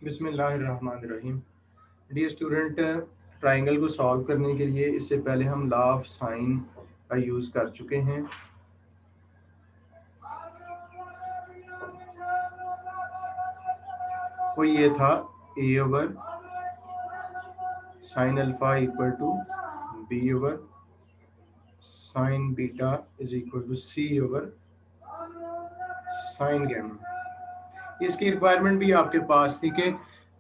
बिस्मिल्लाहिर्रहमानिर्रहीम। Dear student, triangle को solve करने के लिए इससे पहले हम लॉ ऑफ साइन का यूज़ कर चुके हैं। वो ये था A over sine alpha equal to B over sine beta is equal to C over sine gamma. इसकी रिक्वायरमेंट भी आपके पास थी कि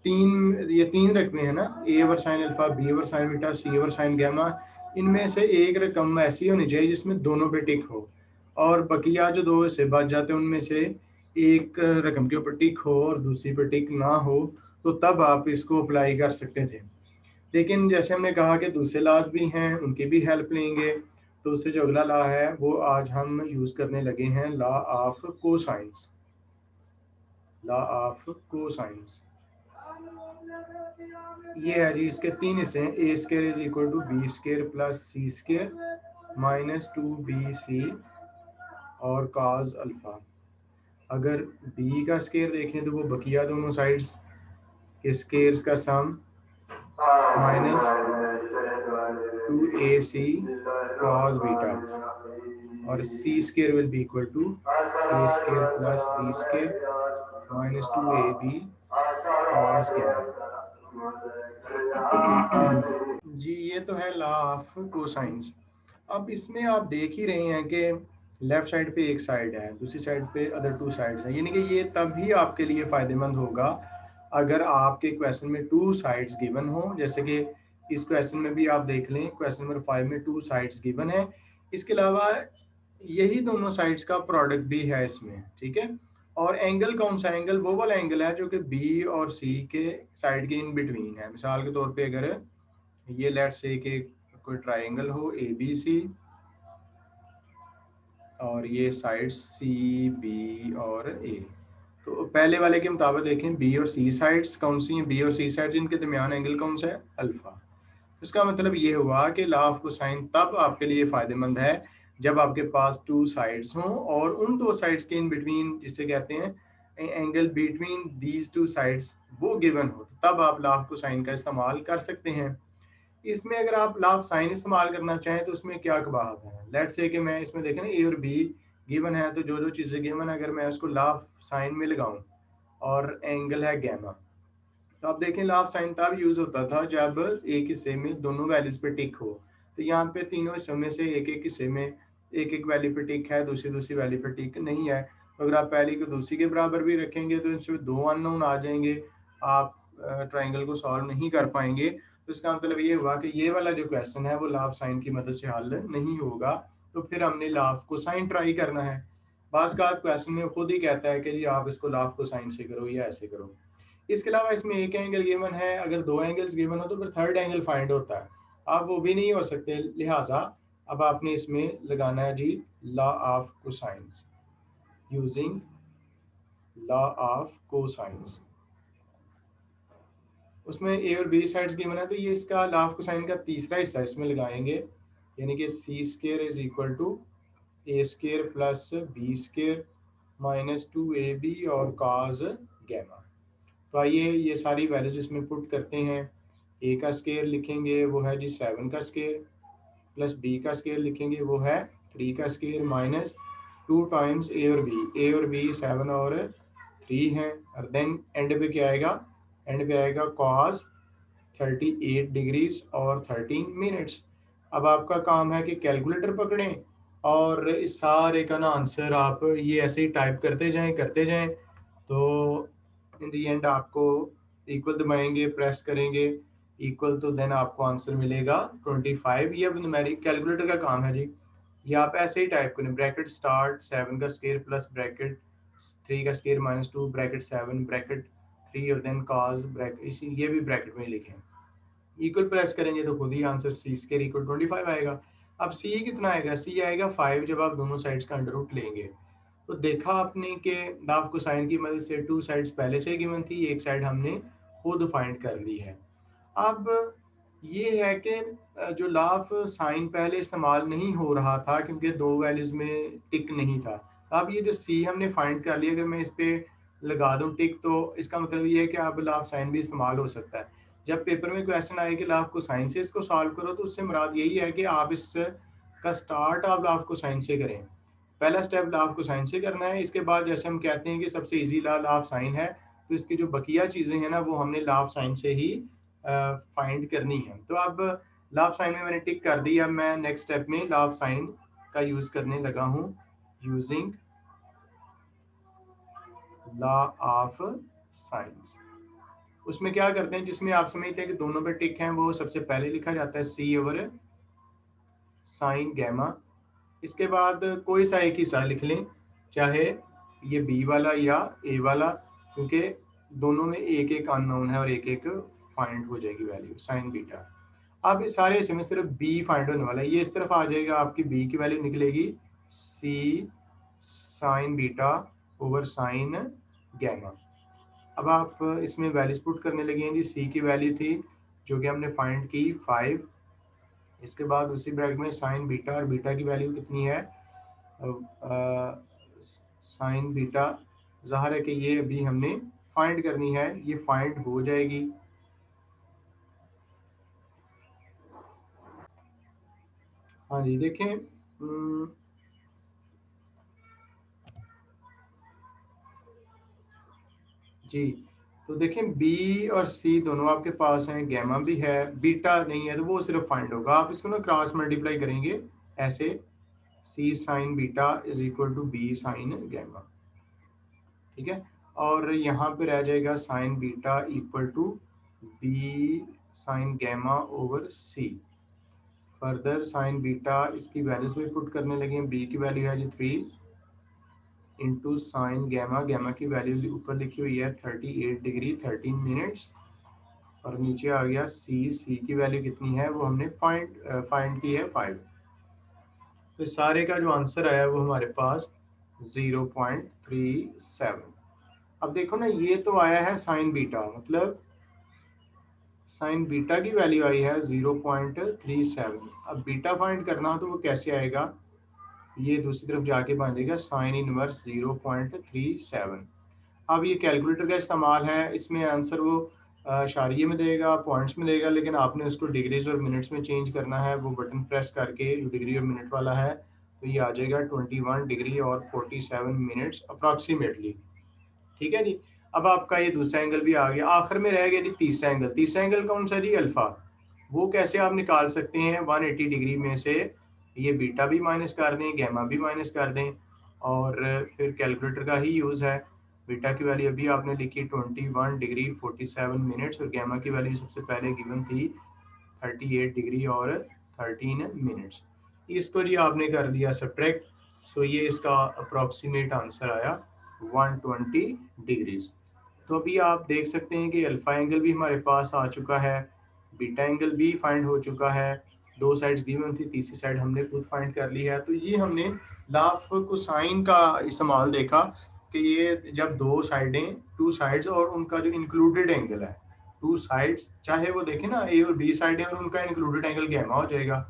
तीन रकमें हैं ना, A over sine alpha, B over sine beta, C over sine gamma. इनमें से एक रकम ऐसी होनी चाहिए जिसमें दोनों पे टिक हो, और बकिया जो दो हिस्से बच जाते हैं उनमें से एक रकम के ऊपर टिक हो और दूसरी पर टिक ना हो, तो तब आप इसको अप्लाई कर सकते थे। लेकिन जैसे हमने कहा कि दूसरे लॉज भी हैं, उनकी भी हेल्प लेंगे, तो उससे जो अगला लॉ है वो आज हम यूज़ करने लगे हैं, law of cosines. Law of cosines ये है जी, इसके तीन हिस्से हैं। A square is equal to B square plus C square minus 2bc और काज अल्फा। अगर बी का स्केयर देखें तो वो बकिया दोनों साइड्स के स्केयर्स का सम माइनस 2ac cos बीटा, और C square will be equal to A square plus B square minus 2ab cos gamma. जी, ये तो है लॉ ऑफ कोसाइंस। अब इसमें आप देख ही रहे हैं कि लेफ्ट साइड पे एक साइड है, दूसरी साइड पे अदर टू साइड्स हैं, यानी कि ये तभी आपके लिए फ़ायदेमंद होगा अगर आपके क्वेश्चन में टू साइड्स गिवन हो। जैसे कि इस क्वेश्चन में भी आप देख लें, क्वेश्चन नंबर 5 में टू साइड्स गिवन है। इसके अलावा यही दोनों साइड्स का प्रोडक्ट भी है इसमें, ठीक है। और एंगल कौन सा एंगल? वो वाला एंगल है जो कि बी और सी के साइड के इन बिटवीन है। मिसाल के तौर पे अगर ये लेट्स से कि कोई ट्राइंगल हो ए बी सी, और ये साइड सी बी और ए, तो पहले वाले के मुताबिक देखें बी और सी साइड्स कौन सी हैं? बी और सी साइड्स, इनके दरमियान एंगल कौन सा है? अल्फा। इसका मतलब ये हुआ कि लॉ ऑफ कोसाइन तब आपके लिए फ़ायदेमंद है जब आपके पास टू साइड्स हों और उन दो साइड्स के इन बिटवीन, जिसे कहते हैं angle between these two sides, वो गिवन हो, तो तब आप लॉ ऑफ कोसाइन का इस्तेमाल कर सकते हैं। इसमें अगर आप लॉ ऑफ साइन इस्तेमाल करना चाहें तो उसमें क्या कबाहत है? लेट्स से कि मैं इसमें देखें ना, ए और बी गिवन है, तो जो जो चीज़ें गिवन है अगर मैं उसको लॉ ऑफ साइन में लगाऊं और एंगल है गैमा, तो आप देखें लॉ ऑफ साइन तब यूज़ होता था जब एक हिस्से में दोनों वैल्यूज पे टिक हो। तो यहाँ पे तीनों हिस्सों में से एक एक हिस्से में एक एक वैल्यू पे टिक है, दूसरी दूसरी वैल्यू पे टिक नहीं है। तो अगर आप पहली को दूसरी के बराबर भी रखेंगे तो इसमें दो अननोन आ जाएंगे, आप ट्राइंगल को सॉल्व नहीं कर पाएंगे। तो इसका मतलब ये हुआ कि ये वाला जो क्वेश्चन है वो लॉ ऑफ साइन की मदद से हल नहीं होगा, तो फिर हमने लॉ ऑफ कोसाइन ट्राई करना है। बाज़ क्वेश्चन में खुद ही कहता है कि जी आप इसको लॉ ऑफ कोसाइन से करो या ऐसे करो। इसके अलावा इसमें एक एंगल गिवन है, अगर दो एंगल्स गिवन हो तो फिर थर्ड एंगल फाइंड होता है, अब वो भी नहीं हो सकते। लिहाजा अब आपने इसमें लगाना है जी law of cosines, using law of cosines. उसमें ए और बी साइड्स गिवन है, तो ये इसका लॉ ऑफ कोसाइन का तीसरा हिस्सा इसमें लगाएंगे, यानी कि C square is equal to A square plus B square minus 2ab और कॉस गैमा। तो आइए ये सारी वैल्यूज इसमें पुट करते हैं। ए का स्केयर लिखेंगे वो है जी 7 का स्केयर, प्लस बी का स्केयर लिखेंगे वो है 3 का स्केयर, माइनस 2 टाइम्स ए और बी 7 और 3 हैं, और देन एंड पे क्या आएगा? एंड पे आएगा कॉस 38 डिग्रीज और 13 मिनट्स। अब आपका काम है कि कैलकुलेटर पकड़ें और इस सारे का ना आंसर आप ये ऐसे ही टाइप करते जाएं, तो इन दी एंड आपको इक्वल दबाएंगे, प्रेस करेंगे इक्वल, तो देन आपको आंसर मिलेगा 25। ये अब न्यूमेरिक कैलकुलेटर का काम है जी। ये आप ऐसे ही टाइप करें, ब्रैकेट स्टार्ट 7 का स्केयर प्लस ब्रैकेट 3 का स्केयर माइनस 2 ब्रैकेट 7 ब्रैकेट 3 और देन कॉस ब्रैकेट, इसी ये भी ब्रैकेट में लिखें। इक्वल प्रेस करेंगे तो खुद ही आंसर सी स्केयर इक्वल 25 आएगा। अब सी कितना आएगा? सी आएगा 5 जब आप दोनों साइड्स का अंडर रूट लेंगे। तो देखा आपने कि लॉ ऑफ कोसाइन की मदद से टू साइड्स पहले से गिवन थी, एक साइड हमने खुद फाइंड कर ली है। अब ये है कि जो लॉ ऑफ साइन पहले इस्तेमाल नहीं हो रहा था क्योंकि दो वैल्यूज में टिक नहीं था। अब ये जो सी हमने फाइंड कर लिया, अगर मैं इस पे लगा दूं टिक, तो इसका मतलब ये है कि अब लाभ साइन भी इस्तेमाल हो सकता है। जब पेपर में क्वेश्चन आए कि लाभ कोसाइन से इसको सॉल्व करो, तो उससे मुराद यही है कि आप इस का स्टार्ट आप लाभ कोसाइन से करें। पहला स्टेप लाभ कोसाइन से करना है, इसके बाद जैसे हम कहते हैं कि सबसे इजी ला लाभ साइन है, तो इसकी जो बकिया चीज़ें हैं ना वो हमने लाभ साइन से ही फाइंड करनी है। तो अब लाभ साइन में मैंने टिक कर दी। अब मैं नेक्स्ट स्टेप में लाभ साइन का यूज़ करने लगा हूँ, यूजिंग लॉ ऑफ साइंस। उसमें क्या करते हैं, जिसमें आप समझते हैं कि दोनों पे टिक हैं, वो सबसे पहले लिखा जाता है सी ओवर साइन गैमा। इसके बाद कोई सा एक हिस्सा लिख लें, चाहे ये बी वाला या ए वाला, क्योंकि दोनों में एक एक अननोन है और एक एक फाइंड हो जाएगी वैल्यू साइन बीटा। अब इस सारे हिस्से में सिर्फ बी फाइंड होने वाला है, ये इस तरफ आ जाएगा, आपकी बी की वैल्यू निकलेगी C sine beta over sine gamma. अब आप इसमें वैल्यूज पुट करने लगे हैं जी। सी की वैल्यू थी जो कि हमने फाइंड की 5। इसके बाद उसी ब्रैकेट में साइन बीटा, और बीटा की वैल्यू कितनी है, साइन बीटा ज़ाहिर है कि ये अभी हमने फाइंड करनी है, ये फाइंड हो जाएगी। हाँ जी देखें, जी तो देखें बी और सी दोनों आपके पास हैं, गैमा भी है, बीटा नहीं है तो वो सिर्फ फाइंड होगा। आप इसको ना क्रॉस मल्टीप्लाई करेंगे ऐसे, C sine beta is equal to B sine gamma, ठीक है। और यहाँ पे रह जाएगा sine beta equal to B sine gamma over C. Further sine beta इसकी वैल्यूज में पुट करने लगे हैं, बी की वैल्यू है जी 3 इंटू साइन गैमा, गैमा की वैल्यू ऊपर लिखी हुई है 38 डिग्री 13 मिनट्स, और नीचे आ गया सी, सी की वैल्यू कितनी है वो हमने फाइंड की है 5। तो सारे का जो आंसर आया वो हमारे पास 0.37। अब देखो ना, ये तो आया है साइन बीटा, मतलब साइन बीटा की वैल्यू आई है 0.37। अब बीटा फाइंड करना हो तो वो कैसे आएगा, ये दूसरी तरफ जाके बन जाएगा साइन इनवर्स 0.37। अब ये कैलकुलेटर का इस्तेमाल है, इसमें आंसर वो इशारिये में देगा, पॉइंट्स में देगा, लेकिन आपने उसको डिग्रीज और मिनट्स में चेंज करना है। वो बटन प्रेस करके जो डिग्री और मिनट वाला है, तो ये आ जाएगा 21 डिग्री और 47 मिनट्स अप्रॉक्सीमेटली, ठीक है जी। अब आपका ये दूसरा एंगल भी आ गया, आखिर में रह गया जी तीसरा एंगल। तीसरा एंगल कौन सा जी, अल्फा। वो कैसे आप निकाल सकते हैं, 180 डिग्री में से ये बीटा भी माइनस कर दें, गैमा भी माइनस कर दें, और फिर कैलकुलेटर का ही यूज़ है। बीटा की वैल्यू अभी आपने लिखी 21 डिग्री 47 मिनट्स, और गैमा की वैल्यू सबसे पहले गिवन थी 38 डिग्री और 13 मिनट्स। इसको जी आपने कर दिया सब्ट्रैक्ट, सो ये इसका अप्रॉक्सीमेट आंसर आया 120 डिग्रीज। तो अभी आप देख सकते हैं कि अल्फा एंगल भी हमारे पास आ चुका है, बीटा एंगल भी फाइंड हो चुका है, दो साइड्स गिवन थी, तीसरी साइड हमने खुद फाइंड कर ली है। तो ये हमने लाफ कोसाइन का इस्तेमाल देखा कि ये जब दो साइडें, टू साइड्स और उनका जो इंक्लूडेड एंगल है, टू साइड्स चाहे वो देखें ना ए और बी साइड है, और उनका इंक्लूडेड एंगल गैमा हो जाएगा।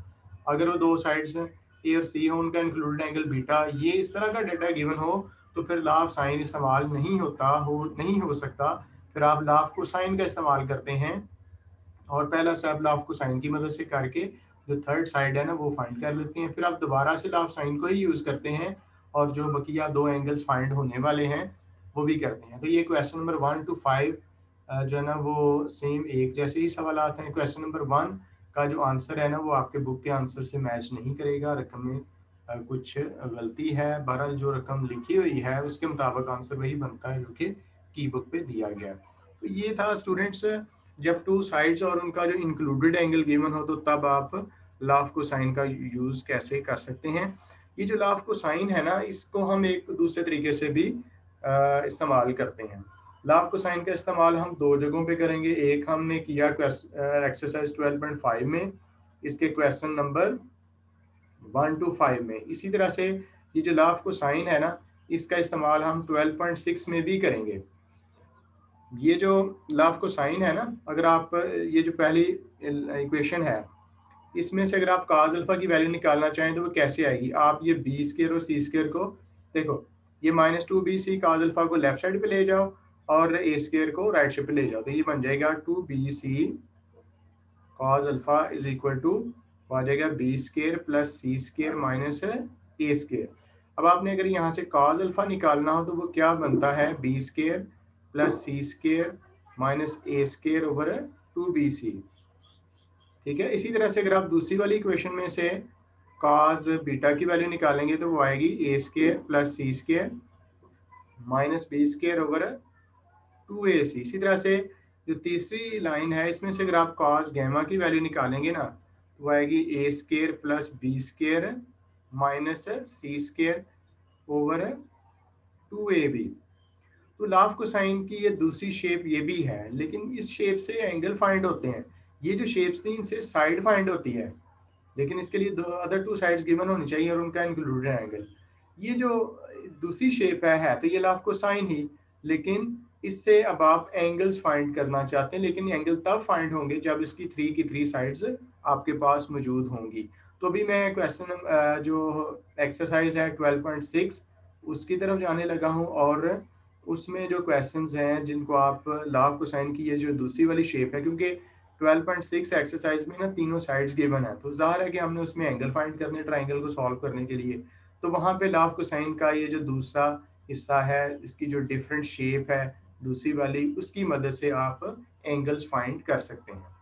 अगर वो दो साइड्स ए और सी हो, उनका इंक्लूडेड एंगल बीटा, ये इस तरह का डेटा गिवन हो, तो फिर लाभ साइन इस्तेमाल नहीं हो सकता। फिर आप लाभ कोसाइन का इस्तेमाल करते हैं, और पहला स्टेप लाभ कोसाइन की मदद से करके जो थर्ड साइड है ना वो फाइंड कर लेते हैं। फिर आप दोबारा से लाभ साइन को ही यूज़ करते हैं, और जो बकिया दो एंगल्स फाइंड होने वाले हैं वो भी करते हैं। तो ये क्वेश्चन नंबर 1 to 5 जो है ना वो सेम एक जैसे ही सवाल आते हैं। क्वेश्चन नंबर 1 का जो आंसर है ना वो आपके बुक के आंसर से मैच नहीं करेगा, रकम में कुछ गलती है। बहरहाल जो रकम लिखी हुई है उसके मुताबिक आंसर वही बनता है जो कि की बुक पे दिया गया। तो ये था स्टूडेंट्स, जब टू साइड्स और उनका जो इंक्लूडेड एंगल गिवन हो तो तब आप लाफ कोसाइन का यूज़ कैसे कर सकते हैं। ये जो लाफ कोसाइन है ना, इसको हम एक दूसरे तरीके से भी इस्तेमाल करते हैं। लाफ कोसाइन का इस्तेमाल हम दो जगहों पे करेंगे। एक हमने किया एक्सरसाइज 12.5 में, इसके क्वेश्चन नंबर 1 to 5 में। इसी तरह से ये जो लाफ कोसाइन है ना, इसका इस्तेमाल हम 12.6 में भी करेंगे। ये जो लाफ कोसाइन है ना, अगर आप ये जो पहली इक्वेशन है, इसमें से अगर आप काज अल्फा की वैल्यू निकालना चाहें तो वो कैसे आएगी। आप ये बी स्केयर और सी स्केयर को देखो, ये -2bc cos अल्फा को लेफ्ट साइड पे ले जाओ और ए स्क्वायर को राइट साइड पे ले जाओ, तो ये बन जाएगा 2bc cos alpha is equal to आ जाएगा B square plus C square minus A square. अब आपने अगर यहाँ से cos अल्फा निकालना हो तो वो क्या बनता है, B square plus C square minus A square over 2bc। ठीक है, इसी तरह से अगर आप दूसरी वाली इक्वेशन में से cos बीटा की वैल्यू निकालेंगे तो वो आएगी A square plus C square minus B square over 2ac। इसी तरह से जो तीसरी लाइन है इसमें से अगर आप cos गैमा की वैल्यू निकालेंगे ना तो वो आएगी A square plus B square minus C square over 2ab। तो लाफ कोसाइन की ये दूसरी शेप ये भी है, लेकिन इस शेप से एंगल फाइंड होते हैं। ये जो शेप्स थी इनसे साइड फाइंड होती है, लेकिन इसके लिए दो अदर टू साइड्स गिवन होनी चाहिए और उनका इंक्लूडेड एंगल। ये जो दूसरी शेप है तो ये लाफ कोसाइन ही, लेकिन इससे अब आप एंगल्स फाइंड करना चाहते हैं, लेकिन एंगल तब फाइंड होंगे जब इसकी थ्री की थ्री साइड्स आपके पास मौजूद होंगी। तो अभी मैं क्वेश्चन जो एक्सरसाइज है 12.6 उसकी तरफ जाने लगा हूँ, और उसमें जो क्वेश्चंस हैं जिनको आप लाफ कोसाइन की ये जो दूसरी वाली शेप है, क्योंकि 12.6 एक्सरसाइज में ना तीनों साइड्स गिवन है, तो ज़ाहिर है कि हमने उसमें एंगल फाइंड करने ट्राइंगल को सॉल्व करने के लिए, तो वहाँ पे लाफ कोसाइन का ये जो दूसरा हिस्सा है इसकी जो डिफरेंट शेप है दूसरी वाली, उसकी मदद से आप एंगल्स फाइंड कर सकते हैं।